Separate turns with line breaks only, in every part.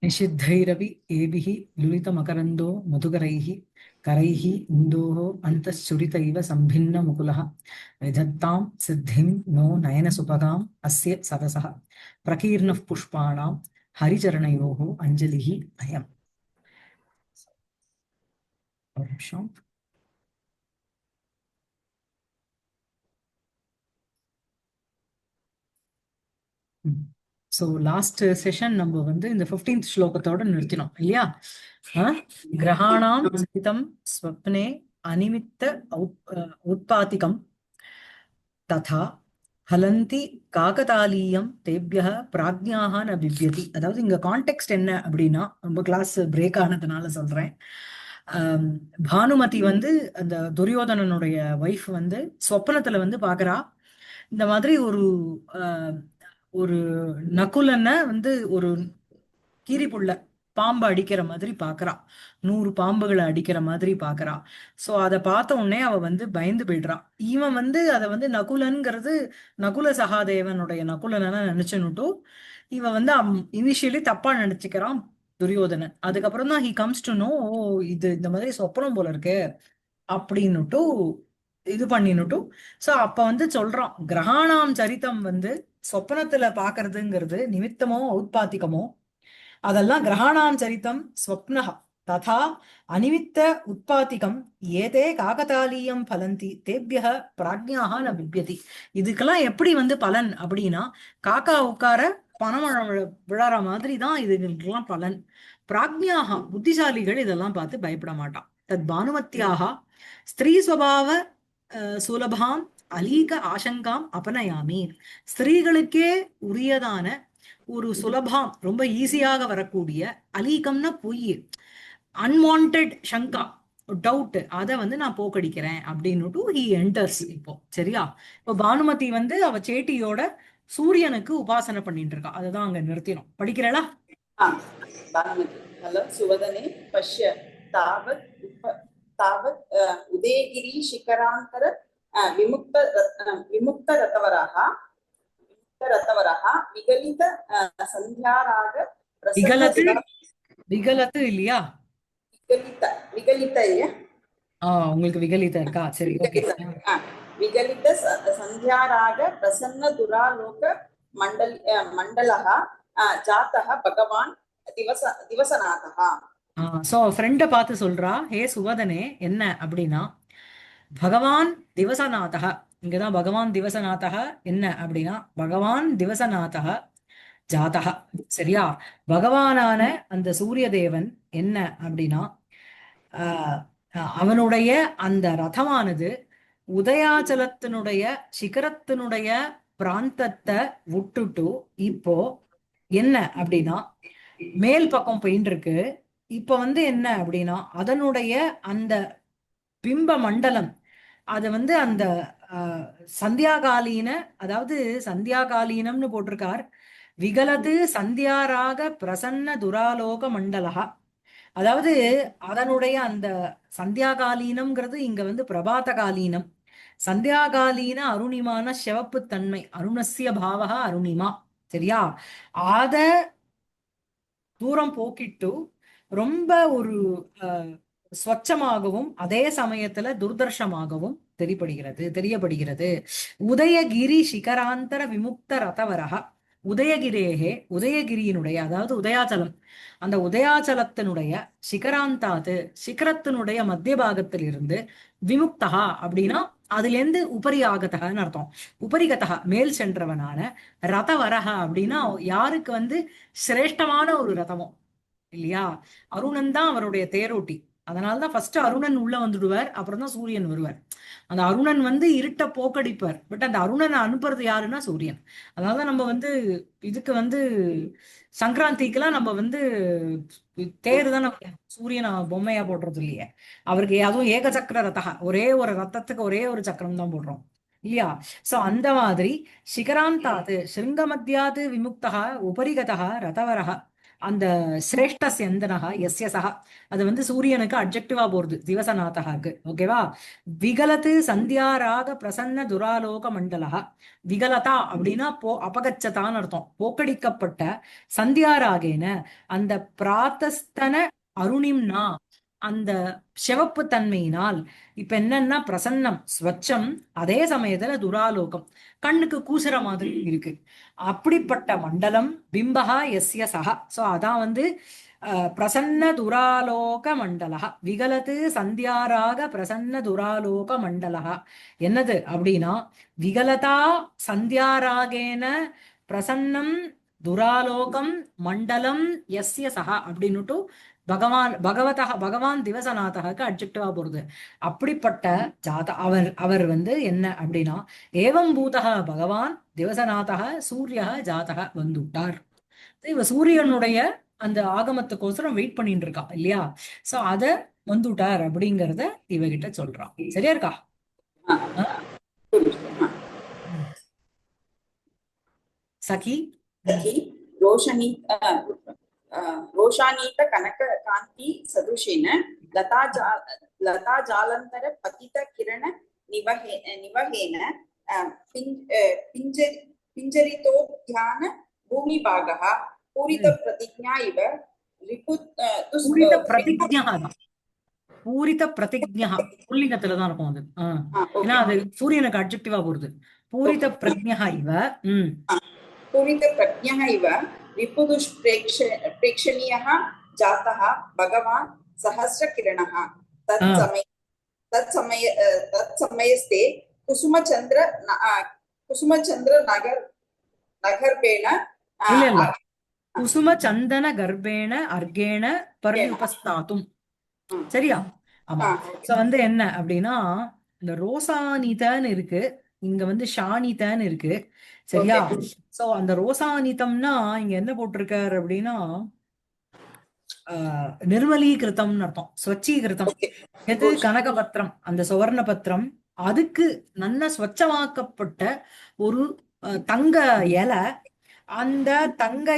निषिद्धैरपि एभिः लुलितमकरन्दो मधुकरैः करैः इन्दोः अन्तश्चुरितैव सम्भिन्नमुकुलः विधत्तां सिद्धिं नो नयनसुभगाम् अस्य सदसः प्रकीर्णः पुष्पाणां हरिचरणयोः अञ्जलिः अयम्. ஒரு நிமிஷம். ஸோ லாஸ்ட் செஷன் நம்ம வந்து இந்த 15th ஸ்லோகத்தோட நிறுத்தினோம் இல்லையா? கிரகாணாம் சிதம் ஸ்வப்னே அனிமித்த உத்பாதிகம் ததா ஹலந்தி காகதாலீயம் தேபியः பிராக்ஞாः ந பிப்யதி. அதாவது இங்க கான்டெக்ஸ்ட் என்ன அப்படின்னா, ரொம்ப கிளாஸ் பிரேக் ஆனதுனால சொல்றேன். பானுமதி வந்து அந்த துரியோதனனுடைய ஒய்ஃப் வந்து சொப்பனத்துல வந்து பாக்குறா, இந்த மாதிரி ஒரு ஒரு நகுலனை வந்து ஒரு கீரிப்புள்ள பாம்பு அடிக்கிற மாதிரி பாக்குறா, 100 பாம்புகளை அடிக்கிற மாதிரி பாக்குறா. சோ அதை பார்த்த உடனே அவ வந்து பயந்து போயிடுறா. இவன் வந்து அதை வந்து நகுலன்கிறது நகுல சகாதேவனுடைய நகுலனை நினைச்சுன்னுட்டும் இவன் வந்து இனிஷியலி தப்பா நினைச்சுக்கிறான் துரியோதனன். அதுக்கப்புறம் தான் ஹி கம்ஸ் டு நோ, ஓ இது இந்த மாதிரி சொப்பனம் போல இருக்கு அப்படின்னுட்டு இது பண்ணினுட்டும். சோ அப்ப வந்து சொல்றான், கிரகாணாம் சரித்தம் வந்து சொப்பனத்துல பாக்குறதுங்கிறது நிமித்தமோ ஔத்பாத்திகமோ அதெல்லாம் கிரகாணாம் சரித்தம் ஸ்வப்னஹ ததா அனிமித்த உத்பாத்திகம் ஏதே காகதாலீயம் பலந்தி தேபியः பிராக்ஞாः ந பிப்யதி. இதுக்கெல்லாம் எப்படி வந்து பலன் அப்படின்னா, காக்கா உட்கார பணமழை விழற மாதிரி தான் இதுக்கெல்லாம் பலன். பிராக்ஞாக புத்திசாலிகள் இதெல்லாம் பார்த்து பயப்பட மாட்டான். தத் பானுமத்தியாக ஸ்திரீ ஸ்வபாவ சுலபாம் அலீக ஆசங்காம் அபனயாமி. ஸ்திரீகளுக்கே உரியதான ஒரு சுலபாம், ரொம்ப ஈஸியாக வரக்கூடிய, அலீகம்னா பொய், அன்வான்ட் சங்கா, டவுட், அதை வந்து நான் போக்கடிக்கிறேன் அப்படின்னுட்டு ஹி என்டர்ஸ். இப்போ சரியா? இப்போ பானுமதி வந்து அவ சேட்டியோட சூரியனுக்கு உபாசனை பண்ணிட்டு இருக்கா. அதுதான் அங்க நிறுத்தினோம். படிக்கிறளா?
பானுமதி ஹலோ சுவதனே பஷ்ய தாவத் தாவத் உதயகிரி சிகராந்தர விமுக்த விமுக்த ரதவரஹ விகலித சந்தியாராக
விகலத்து விகலத்து இல்லையா?
விகலித
உங்களுக்கு விகலித இருக்கா? சரி, ஓகே.
விகலித சந்தியாராக பிரசன்ன துராலோக மண்டலஹ ஜாதஹ பகவான் திவசநாதஹ.
சோ ஃப்ரெண்ட பார்த்து சொல்றா, ஹே சுவதனே, என்ன அப்படின்னா, பகவான் திவசநாதக, இங்கதான் பகவான் திவசநாதக என்ன அப்படின்னா, பகவான் திவசநாதக ஜாதக. சரியா? பகவானான அந்த சூரிய தேவன் என்ன அப்படின்னா, அவனுடைய அந்த ரதமானது உதயாச்சலத்தினுடைய சிகரத்தினுடைய பிராந்தத்தை விட்டுட்டு இப்போ என்ன அப்படின்னா மேல் பக்கம் போயின்னு இருக்கு. இப்ப வந்து என்ன அப்படின்னா, அதனுடைய அந்த பிம்ப மண்டலம், அது வந்து அந்த சந்தியாகாலீன, அதாவது சந்தியாகாலீனம்னு போட்டிருக்கார். விகலது சந்தியாராக பிரசன்ன துராலோக மண்டலகா. அதாவது அதனுடைய அந்த சந்தியாகாலீனம்ங்கிறது இங்க வந்து பிரபாத காலீனம். சந்தியாகாலீன அருணிமான சிவப்பு தன்மை, அருணஸ்ய பாவகா அருணிமா. சரியா? அத தூரம் போக்கிட்டு ரொம்ப ஒரு ஸ்வச்சமாகவும் அதே சமயத்துல துர்தர்ஷமாகவும் தெரியப்படுகிறது. உதயகிரி சிகராந்தர விமுக்த ரதவரக. உதயகிரேகே, உதயகிரியினுடைய, அதாவது உதயாச்சலம், அந்த உதயாச்சலத்தினுடைய சிகராந்தாது, சிகரத்தினுடைய மத்திய பாகத்திலிருந்து, விமுக்தகா அப்படின்னா அதுல இருந்து உபரி ஆகத்தகன்னு அர்த்தம். உபரிகத்தக மேல் சென்றவனான, ரதவரக அப்படின்னா யாருக்கு வந்து சிரேஷ்டமான ஒரு ரதமோ இல்லையா? அருணன் தான் அவருடைய தேரோட்டி. அதனாலதான் ஃபர்ஸ்ட் அருணன் உள்ள வந்துடுவார், அப்புறம் தான் சூரியன் வருவார். அந்த அருணன் வந்து இருட்ட போக்கடிப்பார். பட் அந்த அருணனை அனுப்புறது யாருன்னா சூரியன். அதனாலதான் நம்ம வந்து இதுக்கு வந்து சங்கராந்திக்கெல்லாம் நம்ம வந்து தேர் தான் சூரியனை பொம்மையா போடுறது இல்லையே. அவருக்கு அதுவும் ஏக சக்கர ரத்தகா, ஒரே ஒரு ரத்தத்துக்கு ஒரே ஒரு சக்கரம் தான் போடுறோம் இல்லையா? சோ அந்த மாதிரி சிகராந்தாது சிருங்க மத்தியாது விமுக்தகா உபரிகதா ரதவரக அந்த சிரேஷ்ட செந்தனகா எஸ்ய சகா அது வந்து சூரியனுக்கு அட்ஜெக்டிவா போறது திவசநாதகாக்கு. ஓகேவா? விகலத்து சந்தியாராக பிரசன்ன துராலோக மண்டலகா. விகலதா அப்படின்னா அபகச்சதான்னு அர்த்தம். போக்கடிக்கப்பட்ட சந்தியாராகேன அந்த பிராத்தஸ்தன அருணிம்னா அந்த சிவப்பு தன்மையினால் இப்ப என்னன்னா பிரசன்னம் ஸ்வச்சம், அதே சமயத்துல துராலோகம் கண்ணுக்கு கூசுற மாதிரி இருக்கு. அப்படிப்பட்ட மண்டலம் பிம்பகா எஸ்ய சகா. சோ அதான் வந்து பிரசன்ன துராலோக மண்டலகா. விகலத்து சந்தியாராக பிரசன்ன துராலோக மண்டலகா. என்னது அப்படின்னா விகலதா சந்தியாராகேன பிரசன்னம் துராலோகம் மண்டலம் எஸ்ய சகா அப்படின்னுட்டு பகவான் திவசநாதகாக்கு அட்ஜெக்டிவா போறது. அப்படிப்பட்ட அவர் அவர் வந்து என்ன அப்படின்னா ஏவம் பூதக பகவான் திவசநாதக சூரிய ஜாதக வந்துட்டார். இவ சூரியனுடைய அந்த ஆகமத்துக்கோசரம் வெயிட் பண்ணிட்டு இருக்கா இல்லையா? சோ அத வந்துட்டார் அப்படிங்கறத இவகிட்ட சொல்றான். சரியா இருக்கா? ம். சகி
सखी रोशनी रोषानीत कनक कांति सदृशेन लता जालंतर पतित किरण निवहेन पिंजरितोद्यान भूमिभागः पूरित प्रतिज्ञा इव रिपु
பூரித பிரதிஜ்ஞா தான். பூரித பிரதிஜ்ஞா புல்லிங்கத்துலதான் இருக்கும் அது. ஏன்னா அது சூரியனுக்கு அட்ஜெக்டிவா போறது. பூரித பிரஜ்ஞா இவ.
पूरित प्रज्ञः इव रिपुदुष्प्रेक्षणीयः जातः भगवान् सहस्रकिरणः तत्समयस्ते कुसुमचन्द्र नगर्भेण
இல்ல இல்ல குசும சந்தன கர்ப்பேண அர்கேண பர்யுபஸ்தாத்தும். சரியா? ஆமா. சோ வந்து என்ன அப்படின்னா இந்த ரோசானிதன்னு இருக்கு, இங்க வந்து ஷானிதன்னு இருக்கு. சரியா? சோ அந்த ரோசானிதம்னா இங்க என்ன போட்டிருக்காரு அப்படின்னா நிர்மலீகிருத்தம்னு அர்த்தம், ஸ்வச்சீகிருத்தம். எது? கனகபத்திரம், அந்த சுவர்ண பத்திரம். அதுக்கு நல்ல ஸ்வச்சமாக்கப்பட்ட ஒரு தங்க இலை. அந்த தங்க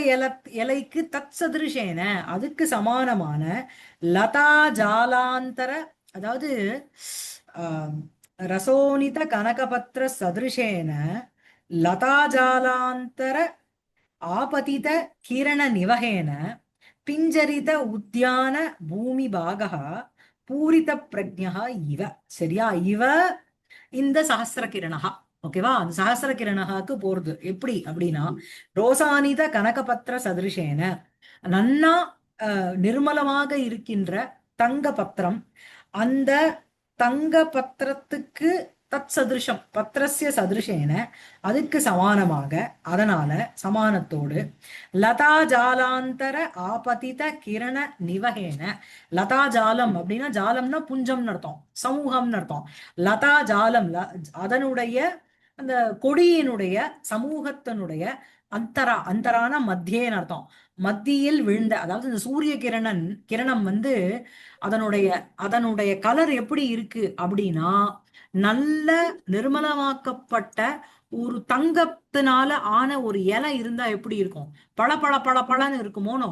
இலைக்கு தத் சதிருஷேன அதுக்கு சமானமான லதா ஜாலாந்தர, அதாவது ரசோனித கனகபத்திர சதிருஷேன லதா ஜாலாந்தர ஆபதித கிரண நிவகேன பிஞ்சரித உத்தியான பூமி பாகா பூரித பிரஜா இவ. சரியா? இவ இந்த சஹசிர கிரணகா. ஓகேவா? அந்த சஹசிர கிரணகாக்கு போறது எப்படி அப்படின்னா ரோசானித கனகபத்திர சதிருஷேன நன்னா நிர்மலமாக இருக்கின்ற தங்க பத்திரம். அந்த தங்க பத்திரத்துக்கு தத் சதிருஷம் பத்திரஸ்ய சதிருஷேன அதுக்கு சமானமாக, அதனால சமானத்தோடு லதா ஜாலாந்தர ஆபதித கிரண நிவகேன. லதா ஜாலம் அப்படின்னா ஜாலம்னா புஞ்சம்னு அர்த்தம், சமூகம்னு அர்த்தம். லதா ஜாலம் அதனுடைய அந்த கொடியினுடைய சமூகத்தினுடைய அந்தரான மத்தியேன்னு அர்த்தம். மத்தியில் விழுந்த, அதாவது இந்த சூரிய கிரணம் வந்து அதனுடைய அதனுடைய கலர் எப்படி இருக்கு அப்படின்னா நல்ல நிர்மலமாக்கப்பட்ட ஒரு தங்கத்தினால ஆன ஒரு இலை இருந்தா எப்படி இருக்கும்? பள பள பள பளன்னு இருக்குமோனோ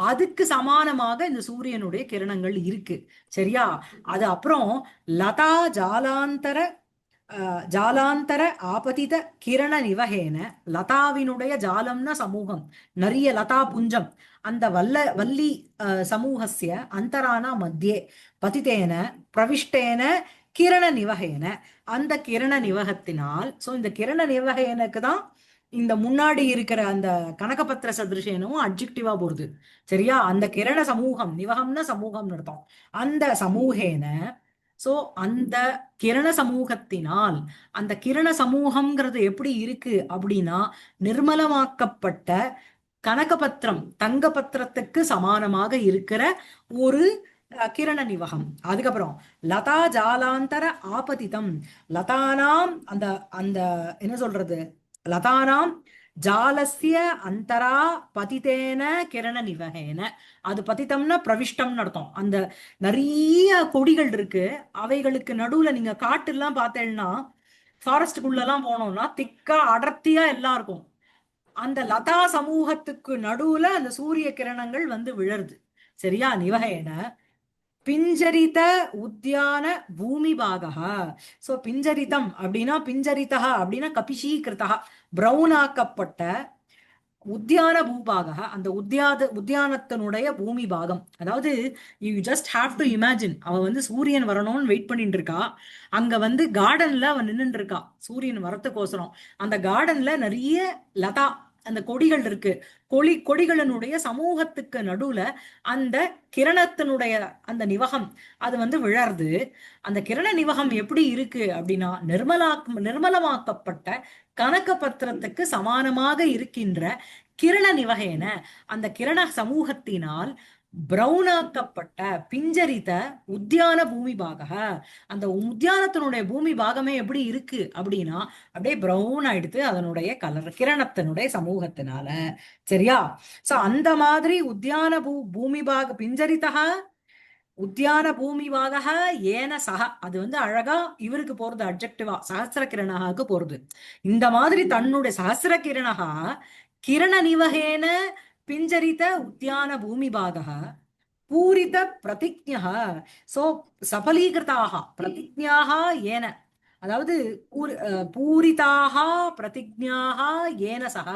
அதுக்கு சமானமாக இந்த சூரியனுடைய கிரணங்கள் இருக்கு. சரியா? அது அப்புறம் லதா ஜாலாந்தர ஜாலாந்தர ஆபதித கிரண நிவகேன. லதாவினுடைய ஜாலம்னா சமூகம், நிறைய லதா புஞ்சம். அந்த வள்ளி சமூகஸ்ய அந்தரானா மத்தியே பதித்தேன பிரவிஷ்டேன கிரண நிவகேன. அந்த கிரண நிவகத்தினால், சோ இந்த கிரண நிவகேனுக்கு தான் இந்த முன்னாடி இருக்கிற அந்த கனகபத்திர சதிருஷேனும் அட்ஜெக்டிவா போறது. சரியா? அந்த கிரண சமூகம், நிவகம்னா சமூகம்னு அர்த்தம். அந்த சமூகேன, சோ அந்த கிரண சமூகத்தினால், அந்த கிரண சமூகம்ங்கிறது எப்படி இருக்கு அப்படின்னா நிர்மலமாக்கப்பட்ட கனகபத்திரம் தங்க பத்திரத்துக்கு சமானமாக இருக்கிற ஒரு கிரண நிவகம். அதுக்கப்புறம் லதா ஜாலாந்தர ஆபதிதம். லதானாம் அந்த அந்த என்ன சொல்றது, லதானாம் ஜாலஸ்ய அந்தரா பதிதேன கிரண நிவகேன. அது பதித்தம்னா பிரவிஷ்டம்னு அர்த்தம். அந்த நிறைய கொடிகள் இருக்கு, அவைகளுக்கு நடுவுல நீங்க காட்டுலாம் பார்த்தேன்னா, ஃபாரஸ்டுக்குள்ள எல்லாம் போனோம்னா திக்கா அடர்த்தியா எல்லாம் இருக்கும். அந்த லதா சமூகத்துக்கு நடுவுல அந்த சூரிய கிரணங்கள் வந்து விழருது. சரியா? நிவகேன பிஞ்சரித உத்தியான பூமி பாகா. சோ பிஞ்சரிதம் அப்படின்னா, பிஞ்சரிதா அப்படின்னா கபிஷீகிருதா, பிரவுன் ஆக்கப்பட்ட உத்தியான பூபாக, அந்த உத்தியானத்தினுடைய பூமி பாகம். அதாவது you just have to imagine, அவ வந்து சூரியன் வரணும்னு வெயிட் பண்ணிட்டு இருக்கா. அங்க வந்து கார்டன்ல அவன் நின்னுட்டு இருக்கா சூரியன் வரத்துக்கோசரம். அந்த கார்டன்ல நிறைய லதா, அந்த கொடிகள் இருக்கு. கொடிகளினுடைய சமூகத்துக்கு நடுவுல அந்த கிரணத்தினுடைய அந்த நிவகம் அது வந்து விழருது. அந்த கிரண நிவகம் எப்படி இருக்கு அப்படின்னா, நிர்மலமாக்கப்பட்ட கனக பத்திரத்துக்கு சமானமாக இருக்கின்ற கிரண நிவகேன, அந்த கிரண சமூகத்தினால் பிரவுனாக்கப்பட்ட பிஞ்சரித்த உத்தியான பூமி பாக. அந்த உத்தியானத்தினுடைய பூமி பாகமே எப்படி இருக்கு அப்படின்னா, அப்படியே பிரவுன் ஆயிடுத்து அதனுடைய கலர் கிரணத்தினுடைய சமூகத்தினால. சரியா? சோ அந்த மாதிரி உத்தியான பூமி பாக பிஞ்சரிதா உத்தியான பூமி பாக ஏன சக, அது வந்து அழகா இவருக்கு போறது அட்ஜெக்டிவா, சஹஸ்ர கிரணகாக்கு போறது. இந்த மாதிரி தன்னுடைய சஹஸ்ர கிரணகா கிரண நிவகேன பிஞ்சரித உத்தியான பூமி பாக பூரித பிரதிஜ்ஞः. சோ சபலீகிருதாக பிரதிஜ்ஞாக ஏன, அதாவது பூரிதாக பிரதிஜ்ஞாக ஏன சக,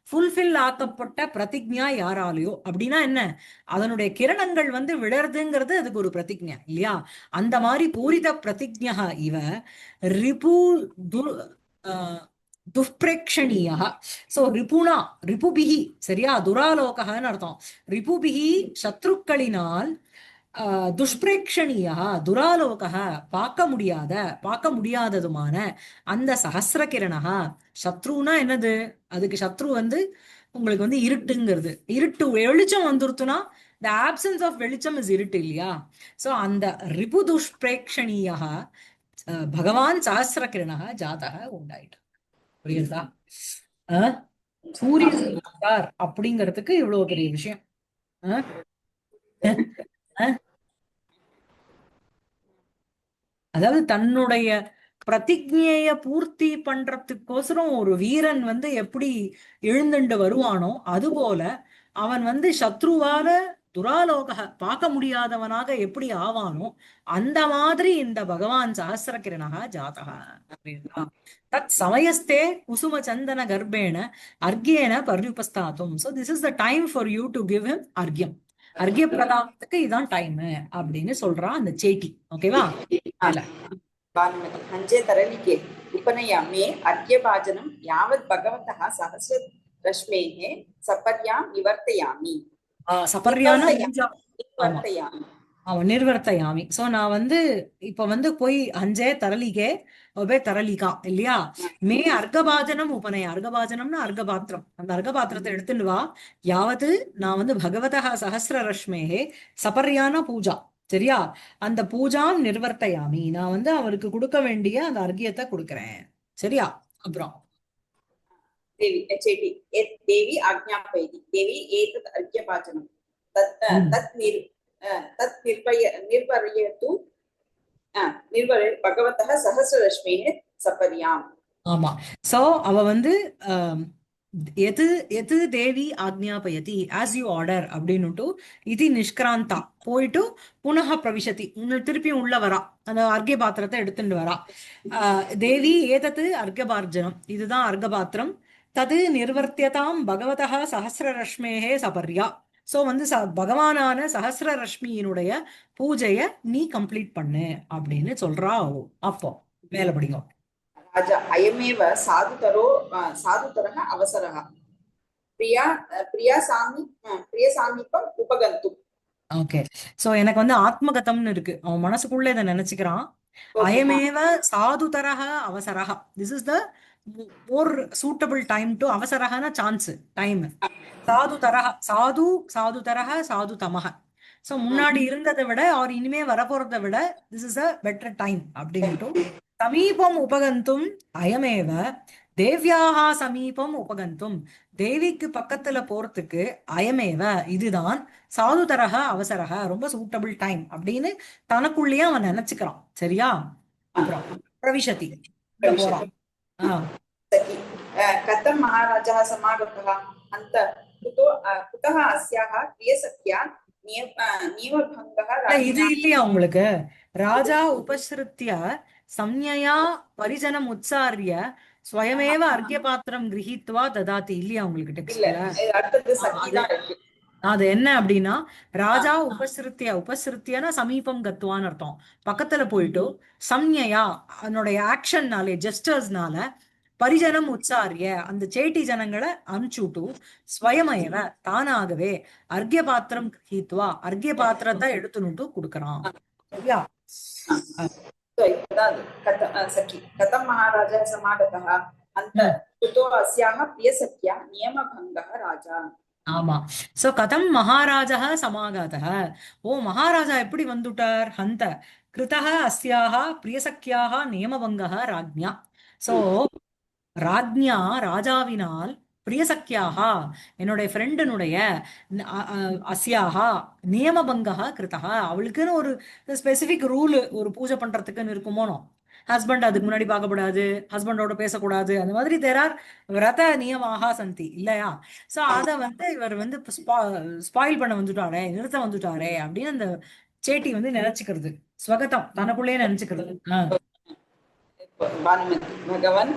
ஃபுல்ஃபில் ஆக்கப்பட்ட பிரதிஜ்ஞா யாராலையோ. அப்படின்னா என்ன? அதனுடைய கிரணங்கள் வந்து விழறதுங்கிறது அதுக்கு ஒரு பிரதிஜ்ஞா இல்லையா? அந்த மாதிரி பூரித பிரதிஜ்ஞா இவ ரிபு து துஷ்பிரேக்ஷணீயா. சோ ரிபுனா, ரிபுபிகி, சரியா? துராலோகன்னு அர்த்தம். ரிபுபிகி சத்ருக்களினால் துஷ்பிரேக்ஷணீயா துராலோக, பார்க்க முடியாததுமான அந்த சஹஸ்ர கிரணா. சத்ருனா என்னது? அதுக்கு சத்ரு வந்து உங்களுக்கு வந்து இருட்டுங்கிறது. இருட்டு வெளிச்சம் வந்துருத்துனா, த ஆப்சன்ஸ் ஆஃப் வெளிச்சம் இஸ் இருட்டு இல்லையா? சோ அந்த ரிபு துஷ்பிரேக்ஷணீயா பகவான் சஹஸ்ர கிரணா ஜாதக உண்டாயிட்டு. புரியுதா? அஹ் சூரியன் பார்த்தார் அப்படிங்கிறதுக்கு இவ்வளவு பெரிய விஷயம். அஹ் அஹ் அதாவது தன்னுடைய பிரதிஜ்ஞைய பூர்த்தி பண்றதுக்கோசரம் ஒரு வீரன் வந்து எப்படி எழுந்துண்டு வருவானோ, அதுபோல அவன் வந்து சத்ருவால துராலோக பார்க்க முடியாதவனாக எப்படி ஆவானோ, அந்த மாதிரி இந்த பகவான் சஹஸ்ர கிரணா ஜாதகா. அப்படின்னா தத் சமயஸ்தே குசும சந்தன கர்ப்பேண அர்க்கியேன பர்யுபஸ்தாத்தும். So this is the time for you to give him அர்க்கியம். அர்க்கிய பிரதானத்துக்கு இதான் டைம் அப்படின்னு சொல்றான் அந்த சேட்டி. ஓகேவா? மேல
भानुमति हञ्जे तरलिके उपनयामे अर्घ्यभाजनं यावत् भगवतः सहस्ररश्मेः सपर्यां निवर्तयामि
சபர்யான பூஜா. ஆமா
निवर्तयामि
ஆமா, நிர்வர்த்தயாமி. சோ நான் வந்து இப்ப வந்து போய் அஞ்சே தரலிகே ஒபே தரலிகா இல்லையா? மே அர்க்கபாஜனம் உபநய, அர்க்கபாஜனம்னா அர்க்கபாத்திரம். அந்த அர்க்கபாத்திரத்தை எடுத்துட்டு வா. யாவது நான் வந்து பகவதः சஹஸ்ர ரஷ்மேஹே சபர்யான பூஜா. சரியா? அந்த பூஜாம் நிர்வர்த்தயாமி, நான் வந்து அவருக்கு கொடுக்க வேண்டிய அந்த அர்க்கியத்தை கொடுக்கிறேன். சரியா? அப்புறம்
देवी चेटी देवी आज्ञापयति देवी एतत् अर्घ्यभाजनं तत् तत् निर् तत् निर्वर्तयतु निर्वर्य भगवतः सहस्ररश्मेः सपर्याम्.
ஆமா. சோ அவ வந்து எது எது தேவி ஆக்ஞாபயதி ஆஸ் யூ ஆர்டர் அப்படின்னுட்டு இது நிஷ்கிராந்தா போயிட்டு புனக பிரவிசதி, திருப்பி உள்ள வரா. அந்த அர்க்கிய பாத்திரத்தை எடுத்துட்டு வரா. தேவி ஏதத்து அர்க்கபார்ஜனம், இதுதான் அர்க்கபாத்திரம். தது நிர்வர்த்தியதாம் பகவதः சஹஸ்ர ரஷ்மேஹே சபர்யா. சோ வந்து பகவானான சஹஸ்ர ரஷ்மியினுடைய பூஜைய நீ கம்ப்ளீட் பண்ணு அப்படின்னு சொல்றா. அப்போ மேல படிங்க.
राजा अयमेव साधुतरः अवसरः प्रियसामीपम् उपगन्तुम्.
ஓகே. சோ எனக்கு வந்து ஆத்மகதம்னு இருக்கு, அவன் மனசுக்குள்ள இதை நினைச்சுக்கிறான். அயமேவ சாதுதரஹ அவசரஹ, this is the more suitable time to, அவசரஹன சான்ஸ் டைம். சாதுதரஹ சாது, சாதுதரஹ சாது தமஹ. சோ முன்னாடி இருந்ததை விட அவர் இனிமே வரப்போறதை விட this is a better time அப்படின்ட்டு சமீபம் உபகந்தும் அயமேவ தேவ்யாக சமீபம் உபகந்தும், தேவிக்கு பக்கத்துல போறதுக்கு அயமேவ இதுதான் சாதுதரக அவசரக ரொம்ப சூட்டபிள் டைம் அப்படின்னு தனக்குள்ளேயே அவன் நினைச்சுக்கிறான். சரியா? அப்புறம் பிரவிசதி போறான்.
कथं महाराजः समागतः अन्त कुतः अस्याः प्रियसख्या नियमभङ्गः
இது
राज्ञा
இல்லையா உங்களுக்கு? ராஜா உபஸ்ருத்ய சம்யயா பரிஜனம் உச்சாரிய ஸ்வயமேவ அர்க்யபாத்திரம் கிரஹீத்வா ததாதி இல்லையா உங்களுக்கு
இல்ல
டெக்ஸ்ட்ல?
இது அடுத்தது சகி
அது
தான் இருக்கு.
அது என்ன அப்படின்னா, ராஜா உபஸ்ருத்தியனா சமீபம் கத்துவான்னு அர்த்தம். பக்கத்துல போயிட்டு சம்யயா அதனுடைய ஆக்ஷன்னாலே ஜெஸ்டர்ஸ்னால பரிஜனம் உச்சாரிய அந்த சேட்டி ஜனங்களை அனுப்பிச்சுட்டு ஸ்வயமேவ தானாகவே அர்க்ய பாத்திரம் கிரஹீத்வா அர்க்ய பாத்திரத்தை எடுத்துனுட்டு கொடுக்கறான். சரியா? அஹ்
So, இப்பதான் சகி கதம் महाराजः समागतः अन्त
உம்
कुतो अस्याः प्रियसख्या नियमभङ्गः राजा.
ஆமா. சோ கதம் மகாராஜா சமாகதः. ஓ மகாராஜா எப்படி வந்துட்டார்? ஹந்த கிருதः அஸ்யாஹ பிரியசக்கியாஹ நியமபங்கः ராஜ்ஞா. சோ ராஜ்ஞா ராஜாவினால் பிரியசக்கியாஹா என்னுடைய ஃப்ரெண்டனுடைய அஸ்யாஹா நியமபங்கா கிருதா அவளுக்குன்னு ஒரு ஸ்பெசிபிக் ரூல் ஒரு பூஜை பண்றதுக்குன்னு இருக்குமோனோ. ஹஸ்பண்ட் அதுக்கு முன்னாடி பார்க்கக்கூடாது, ஹஸ்பண்டோட பேசக்கூடாது, அந்த மாதிரி தேரார் விரத நியமாக சந்தி இல்லையா? சோ அத வந்து இவர் வந்து ஸ்பாயில் பண்ண வந்துட்டாரே, நிறுத்த வந்துட்டாரே அப்படின்னு அந்த சேட்டி வந்து நினைச்சுக்கிறது. ஸ்வகதம் தனக்குள்ளேயே நினைச்சுக்கிறது.
भानुमति भगवन्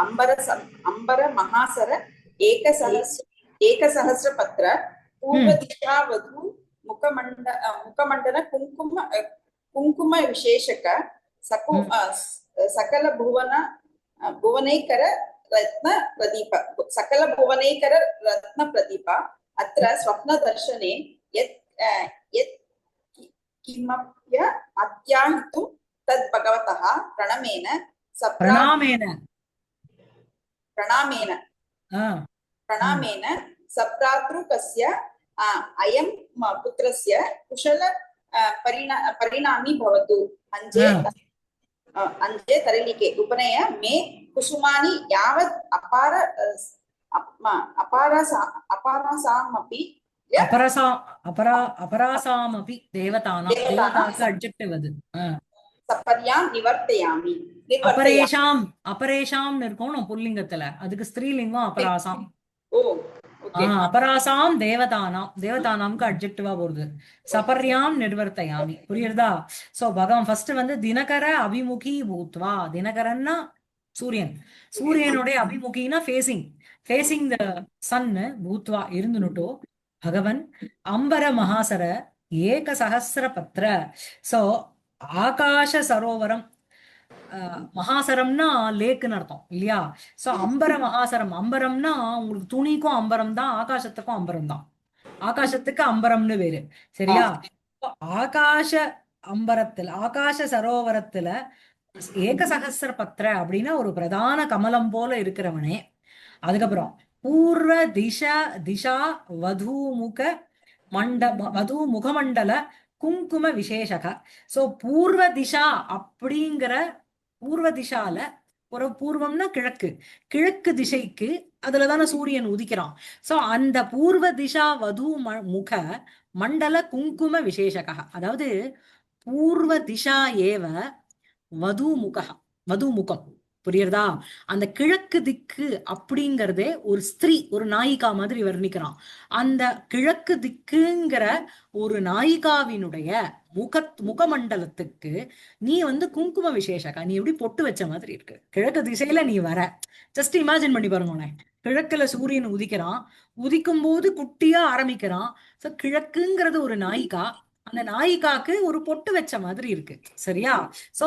अंबर महासर एकसहस्रपत्र पूर्वदिशा वधु मुखमंडल कुंकुम विशेषक सकल भुवनैकर रत्न प्रदीप अत्र स्वप्नदर्शने यत् यत् किमप्य अत्याहितुं तद् भगवतः प्रणमेन सप्रातृकस्य अयं पुत्रस्य कुशल परिणामी भवतु अंजे तरलिके उपनय मे कुसुमानि यावत् अपारासामपि
अपरासामपि देवतानां अड्जेक्टिव அது.
सपर्यां निवर्तयामि
अपरेषाम अपरेषाम இருக்கணும் புல்லிங்கத்துல. அதுக்கு ஸ்திரீலிங்கம் அபராசாம்.
ஓ ஓகே.
அபராசாம் தேவதானாம்க்கு அட்ஜெக்டிவா போறது. சபர்யாம் நிர்வர்த்தயாமி. புரியுறதா? சோ பகவான் ஃபர்ஸ்ட் வந்து தினகர அபிமுகி பூத்வா. தினகரன்னா சூரியன். சூரியனுடைய அபிமுகினா ஃபேசிங் த சன் பூத்வா இருந்துனுட்டோ பகவன் அம்பர மகாசர ஏக சஹஸ்ர பத்ர. சோ ஆகாஷ சரோவரம் மகாசரம்னா லேக்குன்னு அர்த்தம் இல்லையா? சோ அம்பர மகாசரம். அம்பரம்னா உங்களுக்கு துணிக்கும் அம்பரம் தான், ஆகாசத்துக்கும் அம்பரம் தான். ஆகாசத்துக்கு அம்பரம்னு வேறு. சரியா? ஆகாஷ அம்பரத்துல ஆகாஷ சரோவரத்துல ஏக சகஸ்ர பத்ர அப்படின்னா ஒரு பிரதான கமலம் போல இருக்கிறவனே. அதுக்கப்புறம் பூர்வ திஷா வதூமுக வது முகமண்டல குங்கும விசேஷக. சோ பூர்வ திஷா அப்படிங்கிற பூர்வ திசால ஒரு பூர்வம்னா கிழக்கு திசைக்கு அதுலதான சூரியன் உதிக்கிறான். சோ அந்த பூர்வ திசா வது முக மண்டல குங்கும விசேஷக. அதாவது பூர்வ திசா ஏவ வது முகம். புரியுறதா? அந்த கிழக்கு திக்கு அப்படிங்கறதே ஒரு ஸ்திரீ, ஒரு நாயிகா மாதிரி வர்ணிக்கிறான். அந்த கிழக்கு திக்குங்கிற ஒரு நாயிகாவினுடைய முகமண்டலத்துக்கு நீ வந்து குங்கும விசேஷகா. நீ எப்படி பொட்டு வச்ச மாதிரி இருக்கு. கிழக்கு திசையில நீ வர. ஜஸ்ட் இமேஜின் பண்ணி பாருங்க. கிழக்குல சூரியன் உதிக்கிறான், உதிக்கும் போது குட்டியா ஆரம்பிக்கிறான். சோ கிழக்குங்கிறது ஒரு நாயிகா, அந்த நாயிகாக்கு ஒரு பொட்டு வச்ச மாதிரி இருக்கு. சரியா? சோ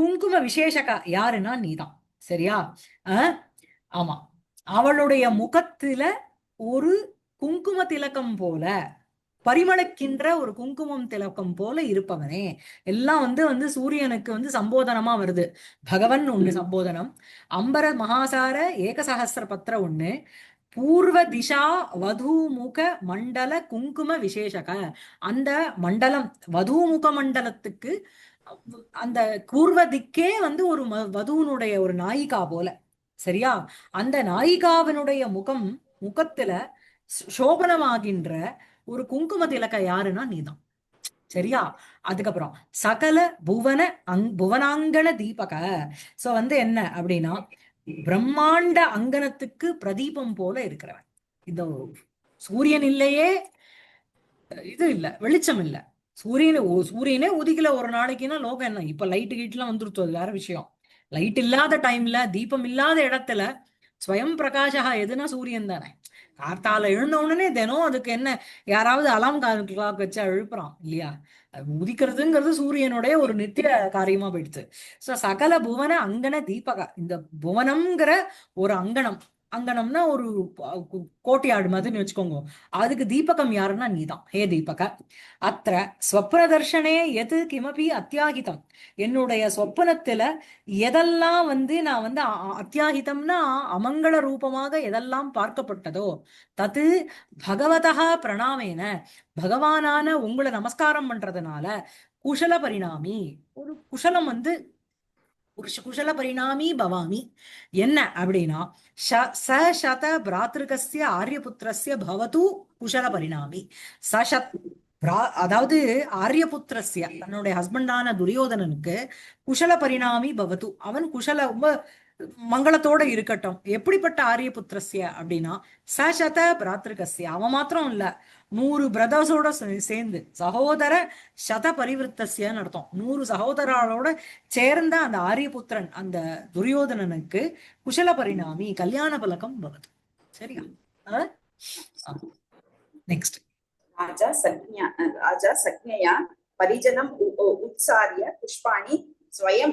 குங்கும விசேஷகா யாருன்னா நீதான். சரியா? ஆமா. அவளுடைய முகத்துல ஒரு குங்கும திலக்கம் போல பரிமளக்கின்ற ஒரு குங்குமம் திலக்கம் போல இருப்பவனே. எல்லாம் வந்து சூரியனுக்கு வந்து சம்போதனமா வருது. பகவன் ஒண்ணு சம்போதனம், அம்பர மகாசார ஏகசஹஸ்ர பத்திர ஒண்ணு, பூர்வ திசா வதூமுக மண்டல குங்கும விசேஷக. அந்த மண்டலம் வதூமுக மண்டலத்துக்கு அந்த பூர்வ திக்கே வந்து ஒரு வதுவனுடைய ஒரு நாயிகா போல. சரியா? அந்த நாயிகாவினுடைய முகத்துல சோபனமாகின்ற ஒரு குங்கும திலக்க யாருன்னா நீதான். சரியா? அதுக்கப்புறம் சகல புவனாங்கண தீபக. சோ வந்து என்ன அப்படின்னா பிரம்மாண்ட அங்கனத்துக்கு பிரதீபம் போல இருக்கிறவன். இந்த சூரியன் இல்லையே, இது இல்ல, வெளிச்சம் இல்ல. சூரியனே உதிக்கல ஒரு நாளைக்குன்னா லோகம் என்ன? இப்ப லைட் கீட்லாம் வந்துருச்சு, அது வேற விஷயம். லைட் இல்லாத டைம்ல, தீபம் இல்லாத இடத்துல ஸ்வயம் பிரகாஷா எதுனா சூரியன் தானே. கார்த்தால எழுந்த உடனே தினம் அதுக்கு என்ன, யாராவது அலாம் கிளாக் வச்சா எழுப்புறான் இல்லையா? அது உதிக்கிறதுங்கிறது சூரியனுடைய ஒரு நித்திய காரியமா போயிடுச்சு. சோ சகல புவன அங்கன தீபக, இந்த புவனம்ங்கிற ஒரு அங்கனம், அங்கனம்னா ஒரு கோட்டையாடு மாதிரின்னு வச்சுக்கோங்க. அதுக்கு தீபகம் யாருன்னா நீதான், ஹே தீபக. அத்த ஸ்வப்ன தர்ஷனே எது கிமபி அத்தியாகிதம், என்னுடைய சொப்பனத்துல எதெல்லாம் வந்து நான் வந்து அத்தியாகிதம்னா அமங்கள ரூபமாக எதெல்லாம் பார்க்கப்பட்டதோ, தது பகவதா பிரணாமேன, பகவானான உங்களை நமஸ்காரம் பண்றதுனால, குஷல பரிணாமி, ஒரு குஷலம் வந்து குஷல பரிணாமி பவாமி. என்ன அப்படின்னா, சத பிராத்திருகஸ்ய ஆரியபுத்திரஸ்ய பவது குஷல பரிணாமி. சசத் அதாவது ஆரியபுத்திரஸ்ய தன்னுடைய ஹஸ்பண்டான துரியோதனனுக்கு குஷல பரிணாமி பவது, அவன் குஷல ரொம்ப மங்களத்தோட இருக்கட்டும். எப்படிப்பட்ட ஆரியபுத்திரஸ்ய அப்படின்னா, சசத பிராத்திருகஸ்ய, அவன் மாத்திரம் இல்ல, 100 பிரதர்ஸோட சேர்ந்து, சகோதர சத பரிவிருத்தஸ்யன்னு அர்த்தம், 100 சகோதராளோட சேர்ந்த அந்த ஆரியபுத்திரன் அந்த துரியோதனனுக்கு குஷல பரிணாமி கல்யாண பலகம் பவது. சரியா? நெக்ஸ்ட்.
राजा सज्ञया परिजनम् उत्सार्य पुष्पाणि स्वयं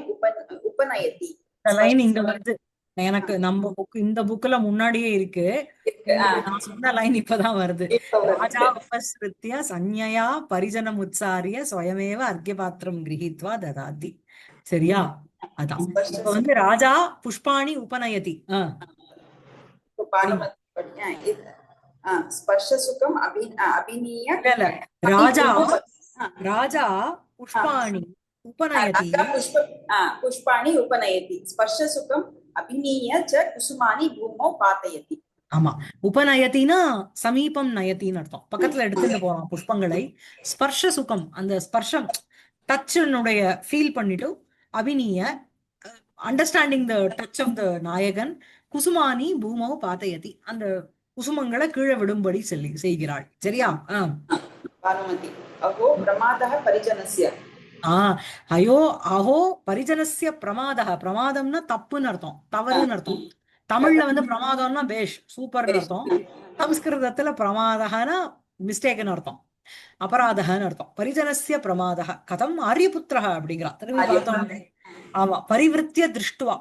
उपनयति.
லைன் இங்க வருது எனக்கு, நம்ம புக் இந்த புக்ல முன்னாடியே இருக்கு. நான் சொன்ன லைன் இப்பதான் வருது. ராஜா உபஸ்ருத்ய சஞ்ஞயா பரிஜனம் உத்சாரிய ஸ்வயமேவ அர்க்ய பாத்திரம் கிரஹீத்வா ததாதி. சரியா? அதான் இப்ப வந்து ராஜா புஷ்பாணி உபநயதி.
ஸ்பர்ஷ சுகம் அபிநீய.
ராஜா ராஜா புஷ்பாணி உபநயதி.
புஷ்பாணி உபநயதி ஸ்பர்ஷ சுகம் அபிநீய ச குசுமானி பூமோ பாத்தயதி.
ஆமா, உபநயத்தினா சமீபம் நயத்தின்னு அர்த்தம், பக்கத்துல எடுத்துட்டு போறான் புஷ்பங்களை. ஸ்பர்ஷ சுகம், அந்த ஸ்பர்ஷம் டச்சுடைய ஃபீல் பண்ணிட்டு, அபிநீய understanding the touch of the நாயகன், குசுமானி பூமோ பாத்தயதி, அந்த குசுமங்களை கீழே விடும்படி செய்கிறாள். சரியா?
பானுமதி அஹோ பிரமாதः பரிஜனஸ்ய.
ஐயோ அஹோ பரிஜனஸ்ய பிரமாதः, பிரமாதம்னா தப்புன்னு அர்த்தம், தவறுன்னு அர்த்தம். தமிழ்ல வந்து பிரமாதம்னா பேஷ் சூப்பர்னு அர்த்தம். சம்ஸ்கிருதத்துல பிரமாதகனா மிஸ்டேக்னு அர்த்தம், அபராதகன்னு அர்த்தம். பரிஜனஸ்ய பிரமாதः கதம் ஆரியபுத்திரः அப்படிங்கிறா. திரும்பி பார்த்தோம். ஆமா, பரிவிருத்திய திருஷ்டுவா,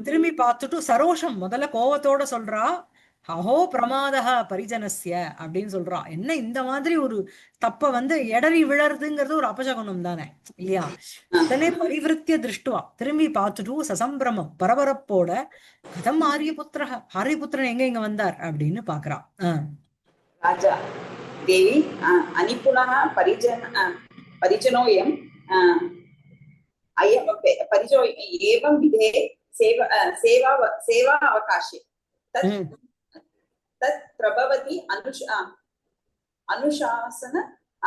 திரும்பி பார்த்துட்டு சரோஷம், முதல்ல கோவத்தோட சொல்றா, அஹோ பிரமாதः பரிஜனஸ்ய அப்படின்னு சொல்றா. என்ன இந்த மாதிரி ஒரு தப்ப வந்து எடறி விழறதுங்கிறது ஒரு அபசகுனம் தானே இல்லையா? உடனே பரிவிருத்திய திருஷ்டுவா, திரும்பி பார்த்துட்டு சசம்பிரமம் பரபரப்போட, கதம் ஆரியபுத்திரः, ஆரியபுத்திரன் எங்க இங்க வந்தார் அப்படின்னு பாக்குறா.
ராஜா தேவி அனிபுணः பரிஜனோயம் परिचो एवं विधे सेवा अवकाशे तत् प्रभवति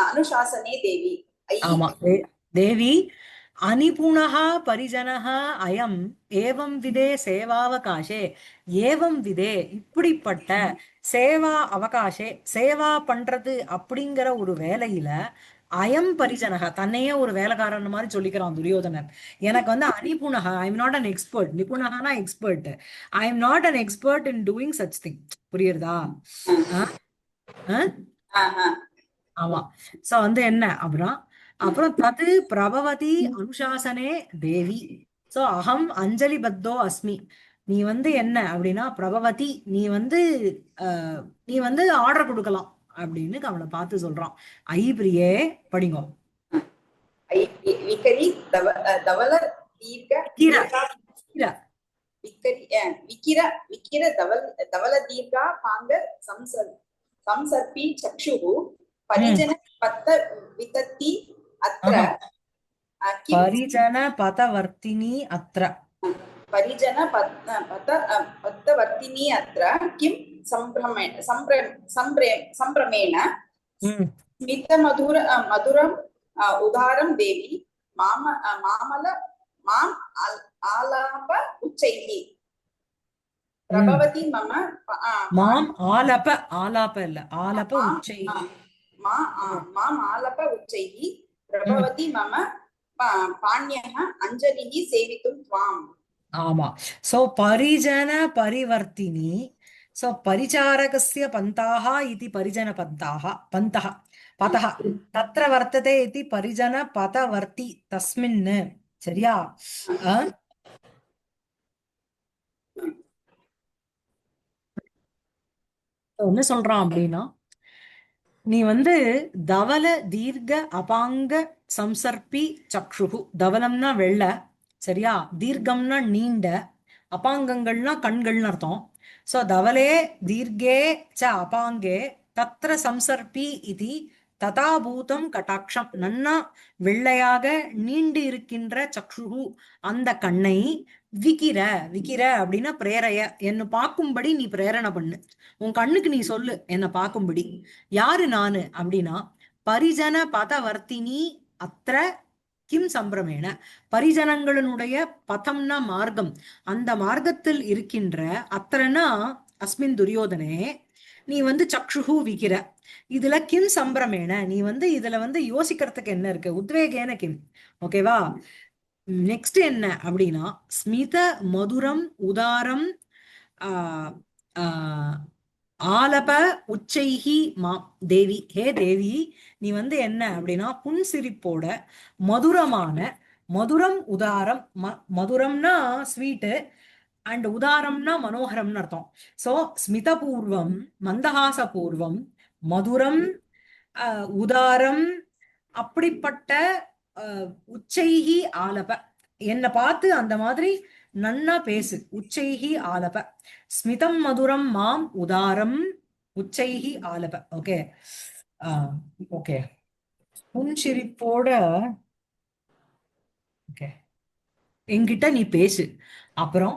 अनुशासने देवी.
ஆமா தேவி, அனிபுணः பரிஜனः அயம் ஏவம் விதே சேவாவகாசே, ஏவம் விதே இப்படிப்பட்ட சேவா அவகாசே, சேவா பண்றது அப்படிங்கிற ஒரு வேலையில, அயம் பரிஜனக தன்னையே ஒரு வேலைக்காரன் மாதிரி சொல்லிக்கிறான் துரியோதனன். எனக்கு வந்து அனிபுணக, I am not an expert, நிபுணகனா expert, I am not an expert in doing such thing. புரியுறதா? ஆமா. சோ வந்து என்ன அப்படின்னா, அப்புறம் தது பிரபவதி அனுசாசனே தேவி. சோ அகம் அஞ்சலி பத்தோ அஸ்மி, நீ வந்து என்ன அப்படின்னா பிரபவதி, நீ வந்து ஆர்டர் கொடுக்கலாம் அப்படின்னு அவளை பார்த்து சொல்றான். ஐ பிரியே படிங்கோ.
விகரி தவல தீர்க்க விக்கிர தவல தீர்க்கா பாங்க சம்சர்பி சக்ஷுஹு பரிஜன பத்த விதத்தி அத்ர
பரிஜன பதவர்த்தினி அத்ர
பரிஜன பத்தவர்த்தினி அத்ர கிம் சம்பிரமேண ஸ்மித மதுரம் உதாரம் தேவி மாமல மாம் ஆலாப உச்சைஹி.
ம்.
प्रभवति मम
மாம் ஆலப, ஆலாப இல்ல, ஆலப
माम्
உச்சை.
मा
ம்.
माम् आलप उच्चैः
ம்.
प्रभवति मम पाण्यः अञ्जलिः सेवितुं त्वाम्.
ஆமா. சோ பரிஜன பரிவர்த்தினி. சோ பரிச்சாரகஸ்ய பந்தாः इति परिजन पन्ताः पन्तः पतः तत्र वर्तते इति परिजन पतवर्ति तस्मिन्. சரியா? அஹ், என்ன சொல்றான் அப்படின்னா, நீ வந்து தவல தீர்க்க அபாங்க சம்சர்ப்பி சக்ஷுகு. தவலம்னா வெள்ளை, சரியா? தீர்க்கம்னா நீண்ட, அபாங்கங்கள்னா கண்கள்னு அர்த்தம். சோ தவலே தீர்க்கே ச அபாங்கே தத்ர சம்சர்ப்பி இது ததா பூதம் கட்டாட்சம். நன்னா வெள்ளையாக நீண்டு இருக்கின்ற சக்ஷுகு, அந்த கண்ணை விக்கிர. விக்கிர அப்படின்னா பிரேரைய, என்ன பார்க்கும்படி நீ பிரேரணை பண்ணு. உன் கண்ணுக்கு நீ சொல்லு என்ன பார்க்கும்படி. யாரு நானு அப்படின்னா, பரிஜன பதவர்த்தினி அத்திர கிம் சம்பிரமேண. பரிஜனங்களுடைய பதம்னா மார்க்கம், அந்த மார்க்கத்தில் இருக்கின்ற, அத்திரனா அஸ்மின் துரியோதனே, நீ வந்து சக்ஷுஹு விக்கிர. இதுல கிம் சம்பிரமேண, நீ வந்து இதுல வந்து யோசிக்கிறதுக்கு என்ன இருக்கு, உத்வேகேன கிம். ஓகேவா? நெக்ஸ்ட் என்ன அப்படின்னா, ஸ்மித மதுரம் உதாரம் ஆஹ் ஆஹ் ஆலப உச்சைஹி மா தேவி. ஹே தேவி, நீ வந்து என்ன அப்படின்னா புன்சிரிப்போட மதுரமான, மதுரம் உதாரம், மதுரம்னா ஸ்வீட்டு, அண்ட் உதாரம்னா மனோகரம்னு அர்த்தம். சோ ஸ்மிதபூர்வம், மந்தஹாசபூர்வம், மதுரம், உதாரம், அப்படிப்பட்ட உச்சைஹி ஆலப, என்னை பார்த்து அந்த மாதிரி நன்னா பேசு. உச்சைஹி ஆலப, ஸ்மிதம் மதுரம் மாம் உதாரம் உச்சைஹி ஆலப. ஓகே. ஓகே. புன்சிரிப்போட ஓகே என்கிட்ட நீ பேசு. அப்புறம்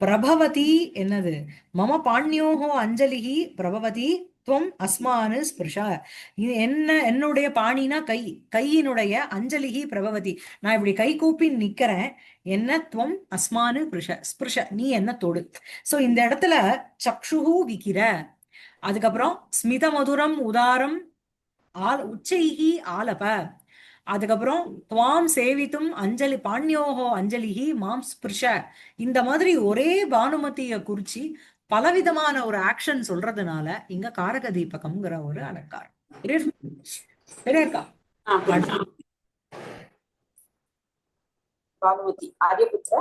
பிரபவதி என்னது, மம பாண்யோஹோ அஞ்சலிஹி பிரபவதி துவம் அஸ்மானு ஸ்பிருஷ. இது என்ன, என்னுடைய பாணினா கை, கையினுடைய அஞ்சலிஹி பிரபவதி, நான் இப்படி கை கூப்பி நிக்கிறேன். என்ன துவம் அஸ்மானு பிருஷ, ஸ்பிருஷ நீ என்ன தொடு. சோ இந்த இடத்துல சக்ஷுஹு விக்கிர, அதுக்கப்புறம் ஸ்மித மதுரம் உதாரம் உச்சைஹி ஆலப, அதுக்கப்புறம் துவாம் சேவித்தும் அஞ்சலி பாண்யோஹோ அஞ்சலிஹி மாம் ஸ்பிருஷ. இந்த மாதிரி ஒரே பானுமதியை குறிச்சு பலவிதமான ஒரு ஆக்ஷன் சொல்றதுனால இங்க காரக தீபகம்ங்கிற ஒரு அலங்காரம். சரியா இருக்கா?
भानुमति आर्यपुत्र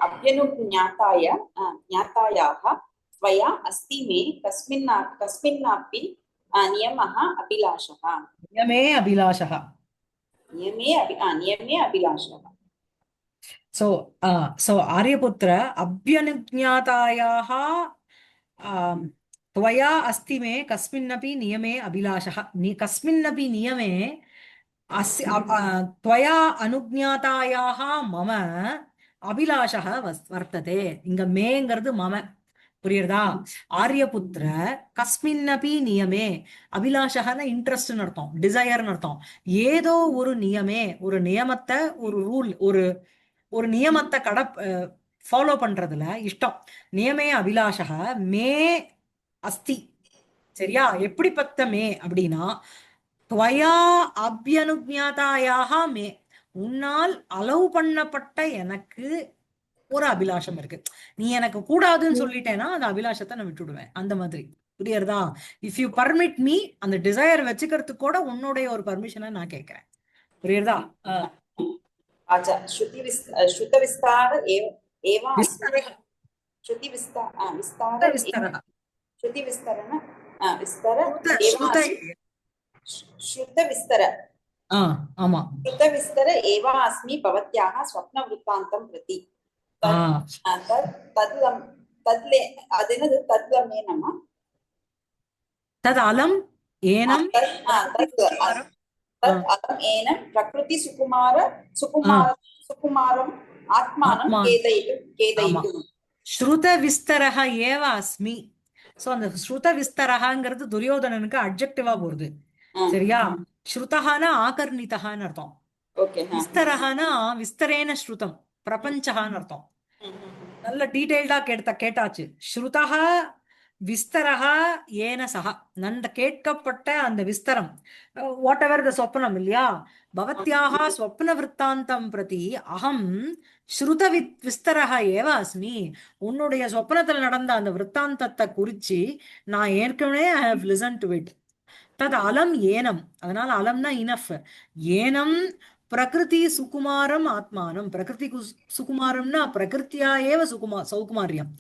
अभ्यनुज्ञाताय ज्ञातायाः त्वया अस्ति मे कस्मिन्नापि नियमः अभिलाषः.
நியமே அபிலாஷः.
नियमे अभिलाषः.
सो सो आर्यपुत्र अभ्यनुज्ञातायाः त्वया अस्ति मे कस्मिन्नपि नियमे अभिलाषः. कस्मिन्नपि नियमे अस्य त्वया अनुज्ञातायाः मम அபிலாஷக வர்த்ததே. இங்க மேங்கிறது மம, புரியுறதா? ஆரியபுத்திர கஸ்மின்னபி நியமே, அபிலாஷகன இன்ட்ரெஸ்ட்னு அர்த்தம், டிசையர்னு அர்த்தம். ஏதோ ஒரு நியமே, ஒரு நியமத்தை, ஒரு ரூல், ஒரு ஒரு நியமத்தை ஃபாலோ பண்றதுல இஷ்டம். நியமே அபிலாஷக மே அஸ்தி. சரியா? எப்படிப்பட்ட மே அப்படின்னா, துவயா அபியனுஜாதாயாக மே, உன்னால் அலோவ் பண்ணப்பட்ட எனக்கு ஒரு அபிலாஷம் இருக்கு. நீ எனக்கு கூடாதுன்னு சொல்லிட்டேன்னா அந்த அபிலாஷத்தை நான் விட்டுடுவேன், அந்த மாதிரி. புரியுறதா? இஃப் யூ பர்மிட் மீ, அந்த டிசையர் வச்சுக்கிறதுக்கு கூட உன்னுடைய ஒரு பர்மிஷனை நான் கேட்கிறேன். புரியுறதா?
अच्छा श्रुतविस्तार एव
விஸ்தரः. விஸ்தரः.
श्रुतिविस्तरण विस्तर एव
ஸ்ருத.
श्रुतविस्तर
ஆமா.
श्रुतविस्तर एव अस्मि भवत्याः स्वप्नवृत्तान्तं प्रति.
தத் அலம் ஏனம்
एनं प्रकृति सुकुमार सुकुमारम् आत्मानं केदयितुं.
ஸ்ருத விஸ்தரஹ ஏவ அஸ்மி. சோ அந்த ஸ்ருத விஸ்தரஹங்கிறது துரியோதனனுக்கு அட்ஜெக்டிவா போறது. சரியா? ஸ்ருதஹானா ஆகர்ணிதஹான்னு அர்த்தம். விஸ்தரஹானா விஸ்தரேன ஸ்ருதம், பிரபஞ்சஹான்னு அர்த்தம். நல்ல டீடைல்டா கேட்டாச்சு. ஸ்ருதஹ விஸ்தரஹ ஏன சஹ, நந்த கேட்கப்பட்ட அந்த விஸ்தரம், வாட் எவர் த சொப்பனம் இல்லையா, பவத்யாக ஸ்வப்ன விற்த்தாந்தம் பிரதி அகம் ஸ்ருத விஸ்தரஹ ஏவ அஸ்மி, உன்னுடைய சொப்பனத்துல நடந்த அந்த விற்த்தாந்தத்தை குறிச்சு நான் ஏற்கனவே I have listen to it. That அலம் ஏனம், அதனால அலம்னா இனஃப். ஏனம் பிரகிருதி சுகுமாரம் ஆத்மானம், பிரகிருதி சுகுமாரம்னா பிரகிருத்தியா ஏவ சௌகுமாரியம்,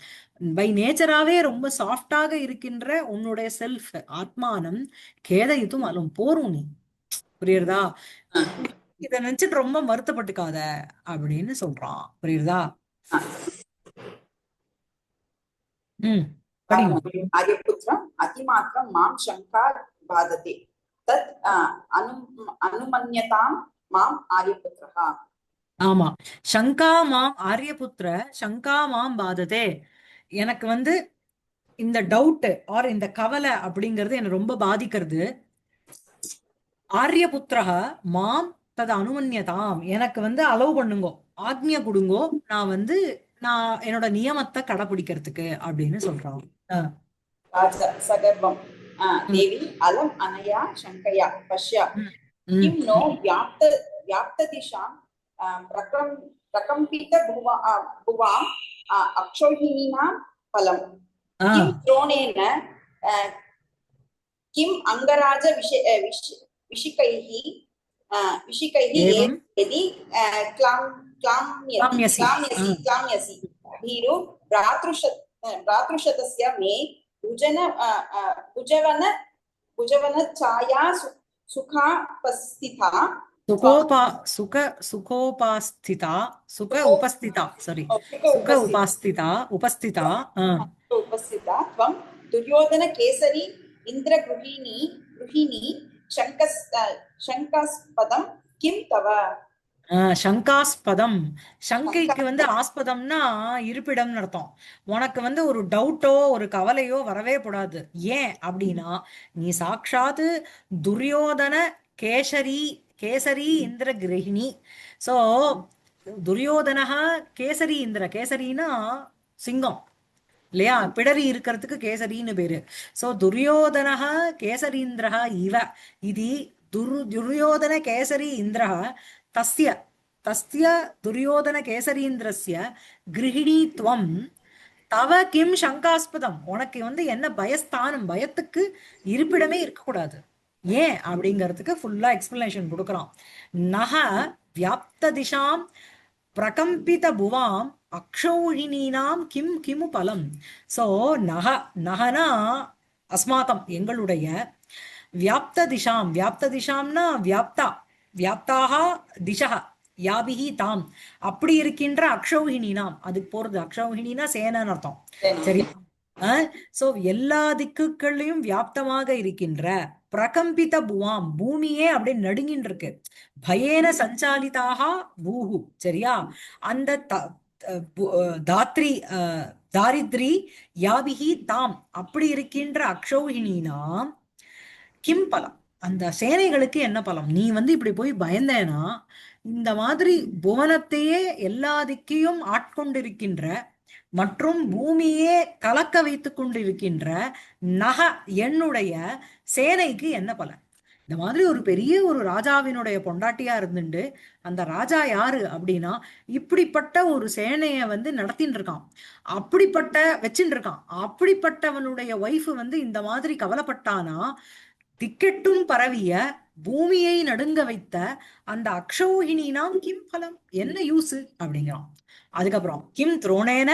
பை நேச்சராவே ரொம்ப சாஃப்டாக இருக்கின்ற உன்னுடைய செல்ஃப் ஆத்மானம் கேதயித்தும் அலும், போரும் நீ, புரியுறதா? இத நினைச்சிட்டு ரொம்ப வருத்தப்பட்டுக்காத அப்படின்னு சொல்றான், புரியுறதா? ம், படிங்க.
आर्यपुत्रम् अतिमात्रं मां शङ्का बाधते तत् अनुमन्यतां माम् आर्यपुत्रः.
ஆமா, சங்கா மாம் ஆரியபுத்திர சங்கா மாம் பாததே, எனக்கு வந்து இந்த டவுட் ஆர் இந்த கவலை அப்படிங்கிறது என்ன ரொம்ப பாதிக்கிறது. ஆரியபுத்திரக மாம் தது அனுமன்யதாம், எனக்கு வந்து அலோவ் பண்ணுங்கோ, ஆக்ஞை கொடுங்கோ, நான் வந்து நான் என்னோட நியமத்தை கடைபிடிக்கிறதுக்கு அப்படின்னு சொல்றான்.
सगर्भं देवी अलम् अनया शङ्कया पश्य किं नो व्याप्तदिशां प्रकम्पित भुवां अक्षौहिणीनां फलं किं द्रोणेन किम् अङ्गराज विशिकैः यदि क्लाम्यसि भीरु भ्रातृशतस्य मे भुजवन छाया सुखोपस्थिता त्वं दुर्योधन केसरी इन्द्रगृहिणी शङ्कास्पदं किं तव.
சங்காஸ்பதம், சங்கைக்கு வந்து ஆஸ்பதம்னா இருப்பிடம்னு அர்த்தம். உனக்கு வந்து ஒரு டவுட்டோ ஒரு கவலையோ வரவே கூடாது. ஏன் அப்படின்னா நீ சாட்சாத்து துரியோதன கேசரி இந்திர கிரகிணி. சோ துரியோதனஹ கேசரி இந்திர, கேசரினா சிங்கம் இல்லையா, பிடரி இருக்கிறதுக்கு கேசரின்னு பேரு. சோ துரியோதனஹ கேசரீந்திரஹ இவ இது துரியோதன கேசரி இந்திரஹ தஸ்ய தஸ்ய துரியோதன கேசரீந்திரஸ்ய கிருஹிணி துவம் தவ கிம் சங்காஸ்பதம், உனக்கு வந்து என்ன பயஸ்தானம், பயத்துக்கு இருப்பிடமே இருக்கக்கூடாது. ஏன் அப்படிங்கிறதுக்கு ஃபுல்லா எக்ஸ்பிளனேஷன் கொடுக்குறான். நக வியாப்த திசாம் பிரகம்பித புவாம் அக்ஷௌஹிணீனாம் கிம் கிமு பலம். சோ நகனா அஸ்மாக்கம் எங்களுடைய, வியாப்த திசாம்னா வியாப்தாக திசா யாபிஹி தாம், அப்படி இருக்கின்ற அக்ஷௌஹிணினாம், அதுக்கு போறது அக்ஷௌஹிணினா சேனன்னு அர்த்தம். சரி, சோ எல்லா திக்குகள்லயும் வியாப்தமாக இருக்கின்ற பிரகம்பித புவாம், பூமியே அப்படியே நடுங்கின்னு இருக்கு. பயேன சஞ்சாலிதாக பூஹு, சரியா, அந்த தாத்ரி தாரித்ரி யாபிஹி தாம், அப்படி இருக்கின்ற அக்ஷௌஹிணினாம் கிம் பலம், அந்த சேனைகளுக்கு என்ன பலம். நீ வந்து இப்படி போய் பயந்தேனா இந்த மாதிரி புவனத்தையே எல்லா திக்கையும் ஆட்கொண்டிருக்கின்ற மற்றும் பூமியே கலக்க வைத்துக் கொண்டிருக்கின்ற என்னுடைய சேனைக்கு என்ன பலன். இந்த மாதிரி ஒரு பெரிய ஒரு ராஜாவினுடைய பொண்டாட்டியா இருந்துட்டு அந்த ராஜா யாரு அப்படின்னா இப்படிப்பட்ட ஒரு சேனைய வந்து நடத்தின்னு இருக்கான், அப்படிப்பட்ட வச்சுட்டு இருக்கான், அப்படிப்பட்டவனுடைய ஒய்ஃப் வந்து இந்த மாதிரி கவலைப்பட்டானா திக்கெட்டும் பரவிய பூமியை நடுங்க வைத்த அந்த அக்ஷௌஹிணினாம் கிம் பலம், என்ன யூஸ் அப்படிங்கிறான். அதுக்கப்புறம் கிம் துரோணேன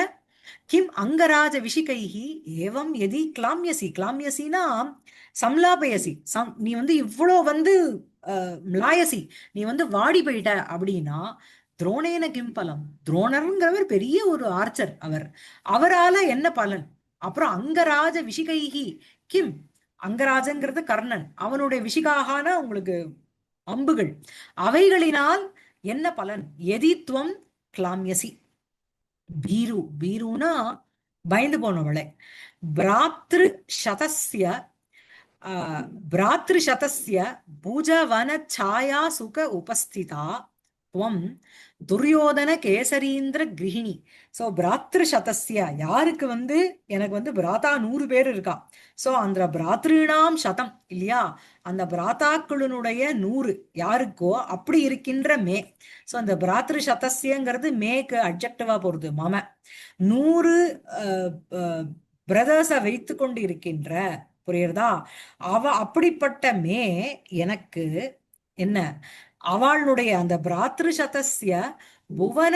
கிம் அங்கராஜ விஷிகைஹி ஏவம் எதி கிளாமியசினா சம்லாபயசி, நீ வந்து இவ்வளோ வந்து மிளாயசி, நீ வந்து வாடி போயிட்ட அப்படின்னா துரோணேன கிம் பலம், துரோணருங்கிறவர் பெரிய ஒரு ஆர்ச்சர், அவரால என்ன பலன். அப்புறம் அங்கராஜ விஷிகைஹி கிம், அங்கராஜங்கிறது கர்ணன், அவனுடைய விஷிகாகான உங்களுக்கு அம்புகள், அவைகளினால் என்ன பலன். எதித்வம் கிளாமியசி, பீருனா பயந்து போனவளே, பிராத்ரு சதஸ்ய பூஜவன சாயா சுக உபஸ்திதா துவம் துரியோதன கேசரீந்திர கிருஹிணி. சோ பிராத்ரு சதஸ்ய, யாருக்கு வந்து எனக்கு வந்து பிராத்தா 100 பேர் இருக்கா. சோ அந்த பிராத்ருணாம் சதம் இல்லையா, அந்த பிராத்தாக்களுடைய 100 யாருக்கோ அப்படி இருக்கின்ற மே. சோ அந்த பிராத்ரு சதஸ்யங்கிறது மேக்கு அட்ஜெக்டிவா போறது. மம 100 பிரதர்ஸ வைத்து கொண்டு இருக்கின்ற, புரியுறதா, அப்படிப்பட்ட மே எனக்கு என்ன, அவளுடைய அந்த பிராத்ரு சதஸ்ய புவன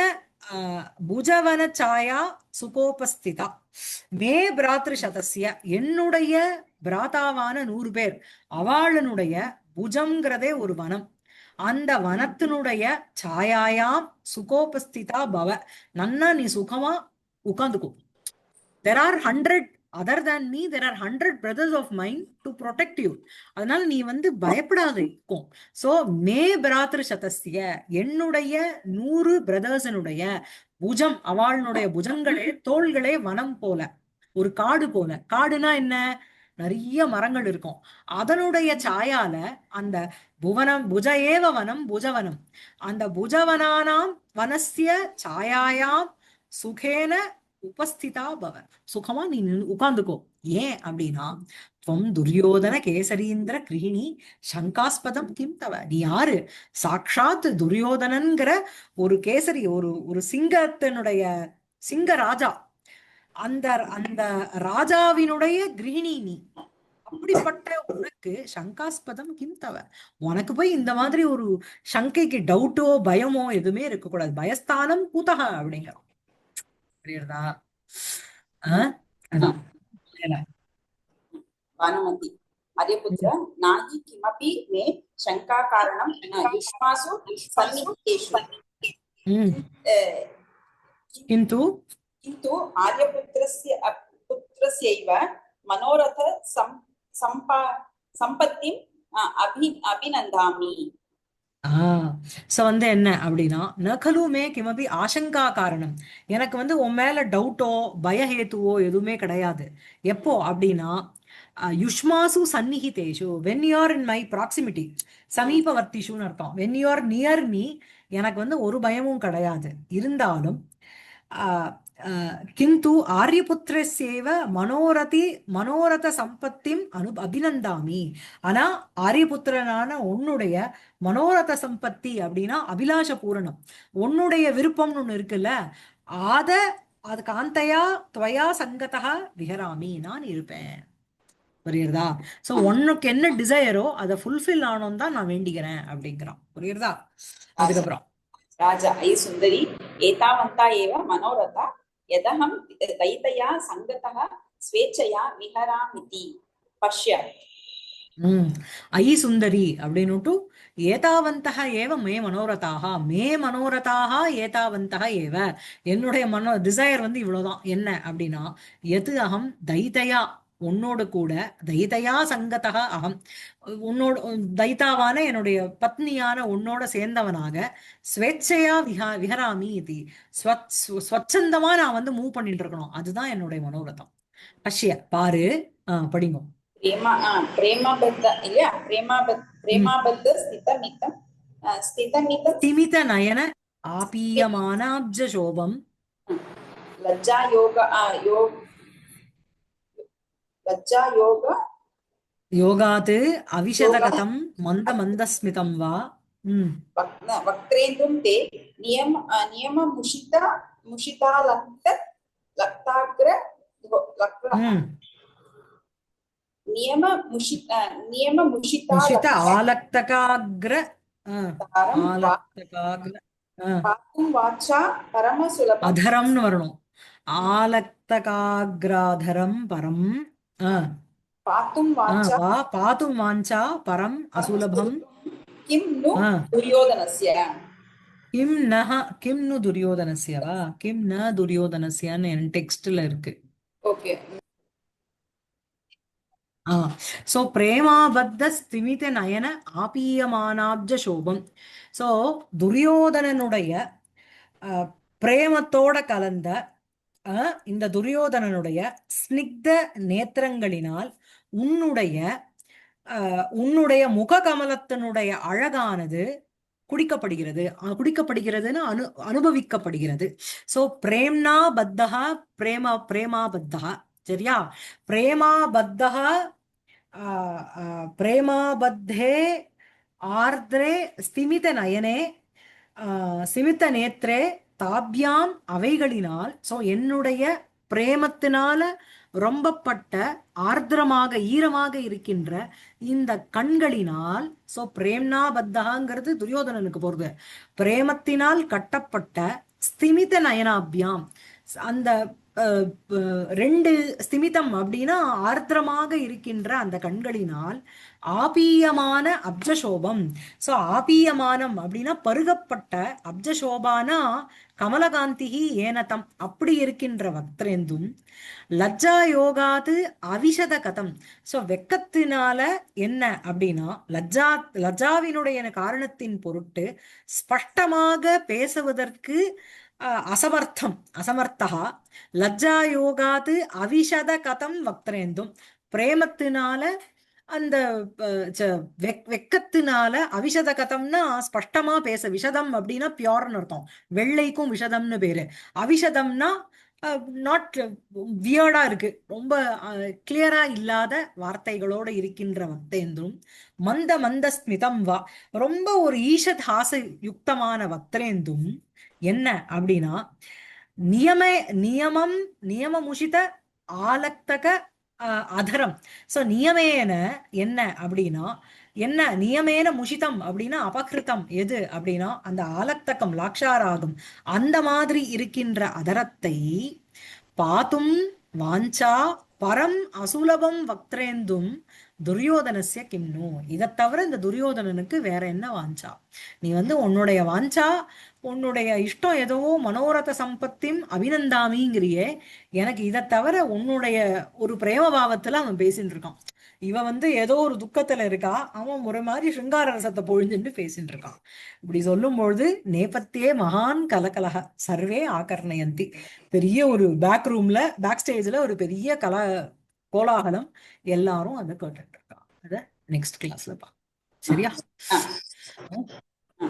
புஜவன சாயா சுகோபஸ்திதா. மே பிராத்ரு சதஸ்ய, என்னுடைய பிராதாவான 100 பேர் அவளுடைய புஜம்ங்கிறதே ஒரு வனம், அந்த வனத்தினுடைய சாயாயாம் சுகோபஸ்திதா பவ, நன்னா நீ சுகமா உட்கார்ந்துக்கோ. There are 100 other than me, there are 100 brothers of mine to protect you. அதனால நீ வந்து பயப்படாத இருக்கும். சோ மே பிராத்ரு சதஸ்ய, என்னுடைய 100 பிரதர்ஸனுடைய புஜம், அவளுடைய புஜங்களே தோள்களே வனம் போல, ஒரு காடு போல. காடுனா என்ன, நிறைய மரங்கள் இருக்கும். அதனுடைய சாயால அந்த புவனம் புஜ ஏவ வனம் புஜவனம், அந்த புஜவனானாம் வனஸ்ய சாயாயாம் சுகேன உபஸ்திதா பவ, சுகமா நீ உட்கார்ந்துக்கோ. ஏன் அப்படின்னா துவம் துரியோதன கேசரீந்திர கிருஹிணி சங்காஸ்பதம் கிம் தவ, நீ யாரு, சாக்ஷாத் துரியோதனன்கிற ஒரு கேசரி, ஒரு ஒரு சிங்கத்தினுடைய சிங்க ராஜா, அந்த அந்த ராஜாவினுடைய கிரகிணி நீ. அப்படிப்பட்ட உனக்கு சங்காஸ்பதம் கிம் தவ, உனக்கு போய் இந்த மாதிரி ஒரு சங்கைக்கு டவுட்டோ பயமோ எதுவுமே இருக்கக்கூடாது. பயஸ்தானம் கூத்தக அப்படிங்கிறோம். புரியுறதா? அதான் மேல.
भानुमति आर्यपुत्र नाहि किमपि मे शंका कारणं युष्मासु सन्निहितेषु
किन्तु
किन्तु आर्यपुत्रस्य पुत्रस्यैव मनोरथ संपत्तिं अभिनन्दामि.
சோ வந்து என்ன அப்படின்னா, நகலுமே கிமபி ஆசங்கா காரணம், எனக்கு வந்து உன் மேல டவுட்டோ பயஹேத்துவோ எதுவுமே கிடையாது. எப்போ அப்படின்னா யுஷ்மாசு சந்நிஹிதேஷு, when you are in my proximity, சமீபவர்த்திஷுன்னு அர்த்தம். When you are near me, எனக்கு வந்து ஒரு பயமும் கிடையாது. இருந்தாலும் கிந்து ஆரியபுத்திரஸ்யேவ மனோரத சம்பத்திம் அபிநந்தாமி. ஆனா ஆரியபுத்திரனான உன்னுடைய மனோரத சம்பத்தி அப்படின்னா அபிலாஷ பூரணம், உன்னுடைய விருப்பம்னு ஒண்ணு இருக்குல்ல, அது காந்தையா துவயா சங்கதா விஹராமி, நான் இருப்பேன். புரியுறதா? சோ உனக்கு என்ன டிசையரோ அதை ஃபுல்ஃபில் ஆனோம் தான் நான் வேண்டிக்கிறேன் அப்படிங்கிறான். புரியுறதா? அதுக்கப்புறம்
ராஜா ஐ சுந்தரி ஏதாவந்தா ஏவ மனோரதா யதஹம் தைதயா சங்கதः ஸ்வேச்சயா விஹராமிதி பஷ்ய.
ஐ சுந்தரி அப்படின்னுட்டு ஏதாவந்தः ஏவ மே மனோரதாக, மே மனோரதாக ஏதாவந்தः ஏவ, என்னுடைய டிசையர் வந்து இவ்வளவுதான். என்ன அப்படின்னா எது அகம் தைதயா, உன்னோடு கூட, தைதயா சங்கதக அகம், உன்னோட தைத்தாவான என்னுடைய பத்னியான உன்னோட சேர்ந்தவனாக, ஸ்வேச்சையா விஹராமி இது, ஸ்வச்சந்தமா நான் வந்து மூவ் பண்ணிட்டு இருக்கணும், அதுதான் என்னுடைய மனோரதம். பஷ்ய பாரு, படிங்க.
பிரேமபத்த இல்லையா, பிரேமபத்த
ஸ்திமித நயன ஆபீயமானாப்ஜ சோபம்
லஜ்ஜா
யோகாத் அவிஷதகதம் மந்த மந்தஸ்மிதம் வா
வக்ரேந்தும் தே நியம முஷிதாலக்த லக்தாக்ர நியம முஷித
ஆலக்தகாக்ர
பாத்தும் வாச்சா பரம சுலபம்,
அதரம்னு வரணும். ஆலக்தகாக்ராதரம் பரம்
பாத்தும்
வாஞ்சா பரம் அசுலபம்.
கிம் நு துரியோதனஸ்ய,
கிம் நு துரியோதனஸ்ய வா, கிம் ந துரியோதனஸ்யன்னு என் டெக்ஸ்ட்ல இருக்கு.
ஓகே.
சோ பிரேமாபத்த ஸ்திமித நயன ஆபீயமானாப்ஜ சோபம். சோ துரியோதனனுடைய பிரேமத்தோட கலந்த இந்த துரியோதனனுடைய ஸ்னிக்த நேத்திரங்களினால் உன்னுடைய முக கமலத்தினுடைய அழகானது குடிக்கப்படுகிறது. குடிக்கப்படுகிறதுன்னு அனுபவிக்கப்படுகிறது. சோ பிரேம்னா பத்தஹா, பிரேமா பத்தஹா. சரியா? பிரேமா பத்தஹா, பிரேமாபத்தே ஆர்திரே ஸ்திமித நயனே, சிமித்த நேத்ரே தாப்யாம், அவைகளினால். சோ என்னுடைய பிரேமத்தினால ரொம்பப்பட்ட ஆர்திரமாக ஈரமாக இருக்கின்ற இந்த கண்களினால். சோ பிரேம்னா பத்தகாங்கிறது துரியோதனனுக்கு போறது. பிரேமத்தினால் கட்டப்பட்ட ஸ்திமித நயனாபியாம், அந்த ரெண்டு ஸ்திமிதம் அப்படின்னா ஆர்திரமாக இருக்கின்ற அந்த கண்களினால். ஆபீயமான அப்ஜசோபம். சோ ஆபீயமானம் அப்படின்னா பருகப்பட்ட, அப்ஜசோபானா கமலகாந்திகி ஏனதம், அப்படி இருக்கின்ற வக்திரேந்தும். லஜ்ஜா யோகாது அவிஷத கதம். சோ வெக்கத்தினால என்ன அப்படின்னா லஜ்ஜாவினுடைய காரணத்தின் பொருட்டு ஸ்பஷ்டமாக பேசுவதற்கு அசமர்த்தகா. லஜ்ஜா யோகாது அவிஷத கதம் வக்திரேந்தும். பிரேமத்தினால அந்த வெக்கத்தினால அவிஷத கதம்னா ஸ்பஷ்டமா பேச. விஷதம் அப்படின்னா பியோர்னு அர்த்தம். வெள்ளைக்கும் விஷதம்னு பேரு. அவிஷதம்னா நாட் வியர்டா இருக்கு, ரொம்ப கிளியரா இல்லாத வார்த்தைகளோட இருக்கின்ற வக்தேந்தும். மந்த மந்த ஸ்மிதம் வா, ரொம்ப ஒரு ஈஷத் ஹாச யுக்தமான வக்திரேந்தும். என்ன அப்படின்னா நியம நியமம் நியமமுஷித ஆலக்தக அதரம். சோ நியமேன என்ன அப்படின்னா, என்ன நியமேன முஷிதம் அப்படின்னா அபகிருத்தம் எது அப்படின்னா அந்த ஆலக்தகம் லாக்ஷாராகம், அந்த மாதிரி இருக்கின்ற அதரத்தை பாத்தும் வாஞ்சா பரம் அசுலபம் வக்திரேந்தும் துரியோதனஸ்ய கிம்னு. இதை தவிர இந்த துரியோதனனுக்கு வேற என்ன வாஞ்சா? நீ வந்து உன்னுடைய வாஞ்சா, உன்னுடைய இஷ்டம் ஏதோ மனோரத சம்பத்தியும் அபிநந்தாமிங்கிறியே, எனக்கு இதை தவிர உன்னுடைய ஒரு பிரேம பாவத்துல அவன் பேசிட்டு இருக்கான். இவன் வந்து ஏதோ ஒரு துக்கத்துல இருக்கா, அவன் ஒரு மாதிரி சிருங்கார ரசத்தை பொழிஞ்சுட்டு பேசிட்டு இருக்கான். இப்படி சொல்லும்பொழுது நேபத்தியே மகான் கலகலக சர்வே ஆகர்ணயந்தி. பெரிய ஒரு பேக் ரூம்ல, பேக் ஸ்டேஜ்ல ஒரு பெரிய கோலாகலம். எல்லாரும் அதை கேட்டுட்டு இருக்கான். அத நெக்ஸ்ட் கிளாஸ்ல பா. சரியா?
ஆ